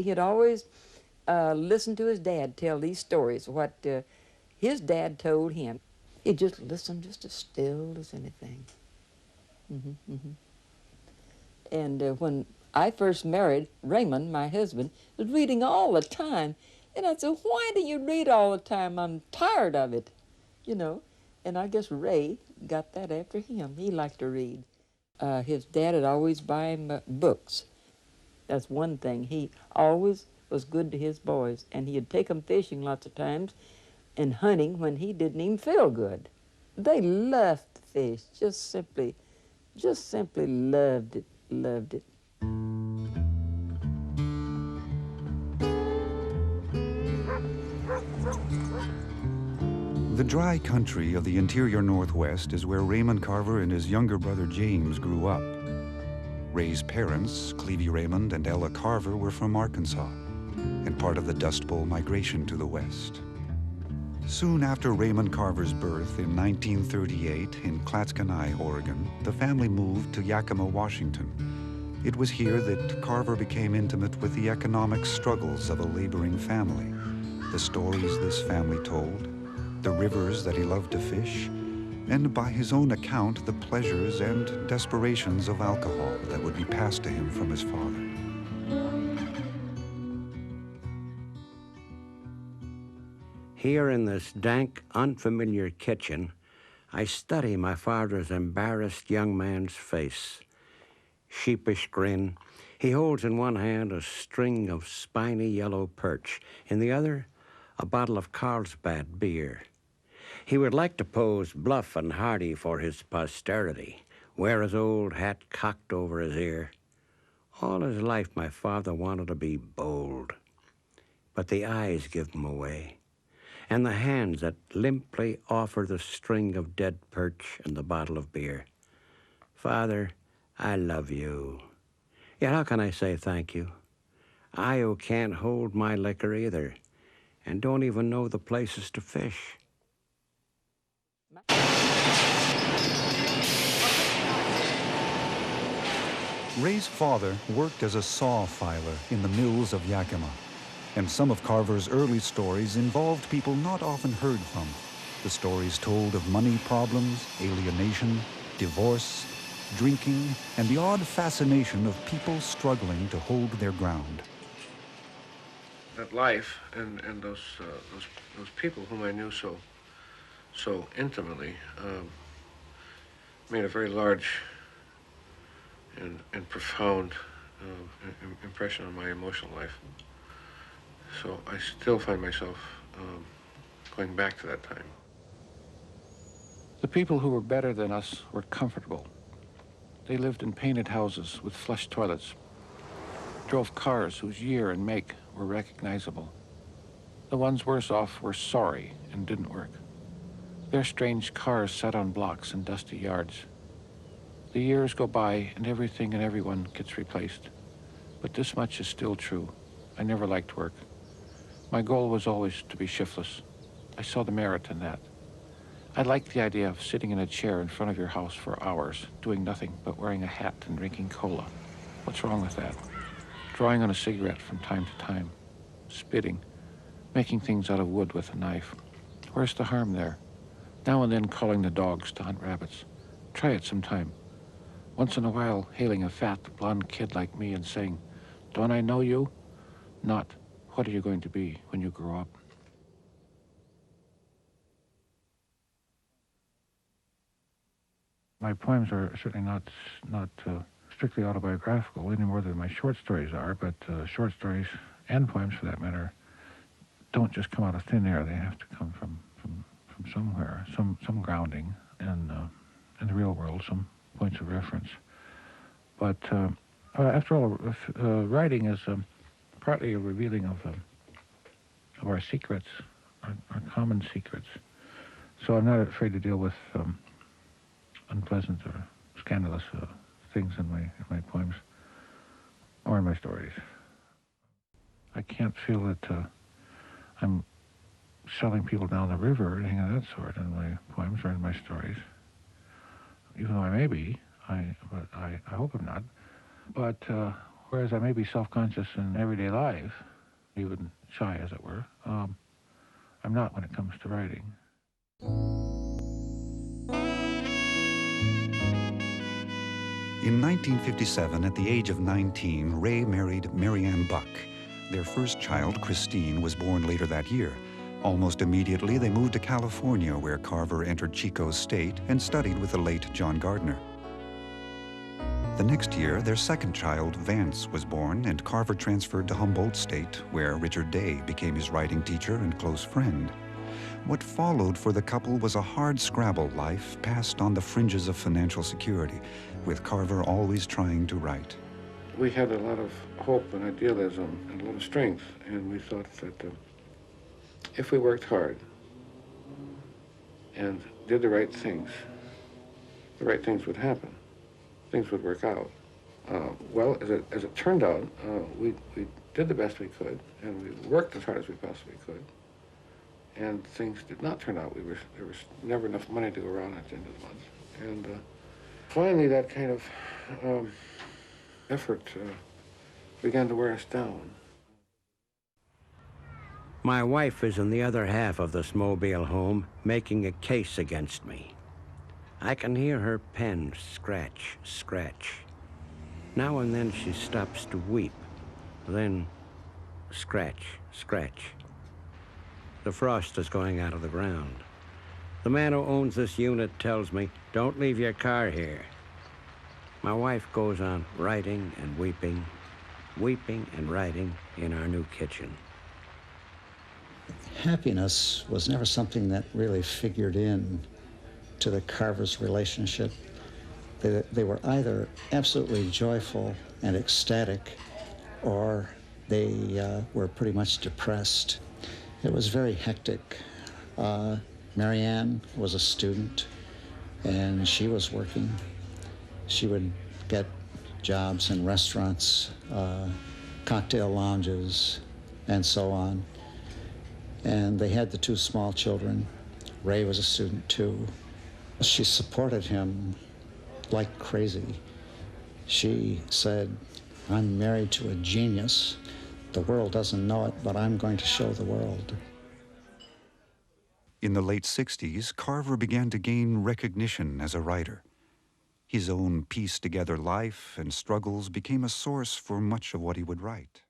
had always listened to his dad tell these stories, what his dad told him. He just listened just as still as anything. And when I first married, Raymond, my husband, was reading all the time. And I said, why do you read all the time? I'm tired of it, you know. And I guess Ray got that after him. He liked to read. His dad would always buy him books. That's one thing. He always was good to his boys, and he'd take them fishing lots of times and hunting when he didn't even feel good. They loved to fish, just simply loved it, loved it. The dry country of the interior Northwest is where Raymond Carver and his younger brother James grew up. Ray's parents, Clevie Raymond and Ella Carver, were from Arkansas and part of the Dust Bowl migration to the West. Soon after Raymond Carver's birth in 1938 in Clatskanie, Oregon, the family moved to Yakima, Washington. It was here that Carver became intimate with the economic struggles of a laboring family, the stories this family told, the rivers that he loved to fish, and by his own account, the pleasures and desperations of alcohol that would be passed to him from his father. Here in this dank, unfamiliar kitchen, I study my father's embarrassed young man's face. Sheepish grin. He holds in one hand a string of spiny yellow perch, in the other, a bottle of Carlsbad beer. He would like to pose bluff and hearty for his posterity, wear his old hat cocked over his ear. All his life, my father wanted to be bold. But the eyes give him away, and the hands that limply offer the string of dead perch and the bottle of beer. Father, I love you. Yet how can I say thank you? I who can't hold my liquor either, and don't even know the places to fish. Ray's father worked as a saw filer in the mills of Yakima, and some of Carver's early stories involved people not often heard from. The stories told of money problems, alienation, divorce, drinking, and the odd fascination of people struggling to hold their ground. That life and those people whom I knew so intimately made a very large and profound impression on my emotional life. So I still find myself going back to that time. The people who were better than us were comfortable. They lived in painted houses with flush toilets, drove cars whose year and make were recognizable. The ones worse off were sorry and didn't work. Their strange cars sat on blocks in dusty yards. The years go by and everything and everyone gets replaced. But this much is still true. I never liked work. My goal was always to be shiftless. I saw the merit in that. I liked the idea of sitting in a chair in front of your house for hours, doing nothing but wearing a hat and drinking cola. What's wrong with that? Drawing on a cigarette from time to time, spitting, making things out of wood with a knife. Where's the harm there? Now and then calling the dogs to hunt rabbits. Try it sometime. Once in a while, hailing a fat, blonde kid like me and saying, "Don't I know you?" Not, "What are you going to be when you grow up?" My poems are certainly not strictly autobiographical any more than my short stories are, but short stories and poems, for that matter, don't just come out of thin air. They have to come from somewhere, some grounding in the real world, some points of reference. But after all, writing is partly a revealing of our secrets, our common secrets. So I'm not afraid to deal with unpleasant or scandalous things in my poems or in my stories. I can't feel that I'm selling people down the river or anything of that sort in my poems or in my stories. Even though I may be, but I hope I'm not. But Whereas I may be self-conscious in everyday life, even shy as it were, I'm not when it comes to writing. In 1957, at the age of 19, Ray married Marianne Buck. Their first child, Christine, was born later that year. Almost immediately, they moved to California, where Carver entered Chico State and studied with the late John Gardner. The next year, their second child, Vance, was born, and Carver transferred to Humboldt State, where Richard Day became his writing teacher and close friend. What followed for the couple was a hard-scrabble life passed on the fringes of financial security, with Carver always trying to write. We had a lot of hope and idealism and a lot of strength, and we thought that if we worked hard and did the right things would happen. Things would work out. Well, as it turned out, we did the best we could, and we worked as hard as we possibly could. And things did not turn out. There was never enough money to go around at the end of the month. And finally, that kind of effort began to wear us down. My wife is in the other half of this mobile home, making a case against me. I can hear her pen scratch, scratch. Now and then she stops to weep, then scratch, scratch. The frost is going out of the ground. The man who owns this unit tells me, "Don't leave your car here." My wife goes on writing and weeping, weeping and writing in our new kitchen. Happiness was never something that really figured in to the Carvers' relationship. They were either absolutely joyful and ecstatic, or they were pretty much depressed. It was very hectic. Marianne was a student, and she was working. She would get jobs in restaurants, cocktail lounges, and so on. And they had the two small children. Ray was a student too. She supported him like crazy. She said, "I'm married to a genius. The world doesn't know it, but I'm going to show the world." In the late 60s, Carver began to gain recognition as a writer. His own pieced-together life and struggles became a source for much of what he would write.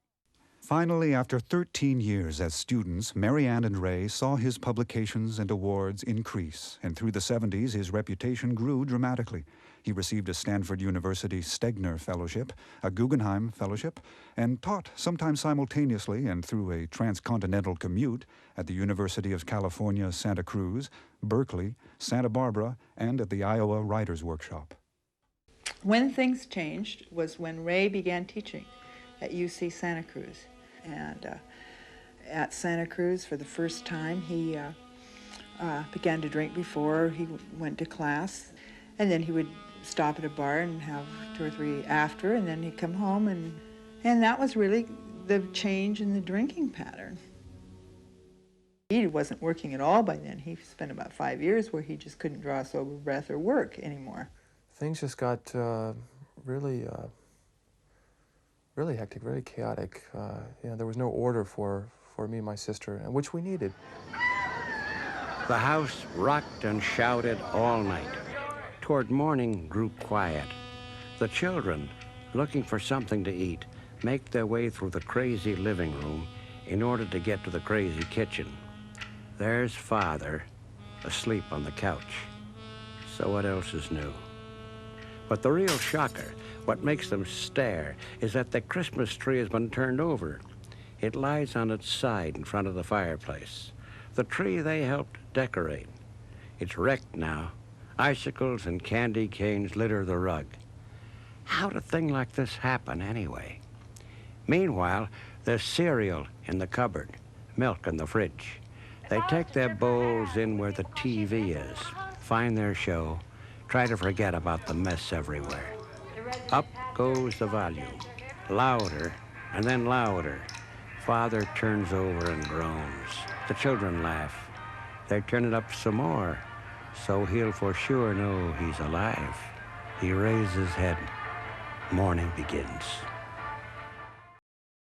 Finally, after 13 years as students, Marianne and Ray saw his publications and awards increase, and through the 70s, his reputation grew dramatically. He received a Stanford University Stegner Fellowship, a Guggenheim Fellowship, and taught, sometimes simultaneously and through a transcontinental commute, at the University of California, Santa Cruz, Berkeley, Santa Barbara, and at the Iowa Writers' Workshop. When things changed was when Ray began teaching at UC Santa Cruz. And at Santa Cruz, for the first time, he began to drink before he went to class. And then he would stop at a bar and have 2 or 3 after, and then he'd come home, and that was really the change in the drinking pattern. He wasn't working at all by then. He spent about 5 years where he just couldn't draw a sober breath or work anymore. Things just got really hectic, very chaotic. There was no order for me and my sister, and which we needed. The house rocked and shouted all night. Toward morning grew quiet. The children, looking for something to eat, make their way through the crazy living room in order to get to the crazy kitchen. There's Father, asleep on the couch. So what else is new? But the real shocker, what makes them stare, is that the Christmas tree has been turned over. It lies on its side in front of the fireplace. The tree they helped decorate. It's wrecked now. Icicles and candy canes litter the rug. How did a thing like this happen anyway? Meanwhile, there's cereal in the cupboard, milk in the fridge. They take their bowls in where the TV is, find their show, try to forget about the mess everywhere. Up goes the volume, louder and then louder. Father turns over and groans. The children laugh. They turn it up some more, so he'll for sure know he's alive. He raises his head. Morning begins.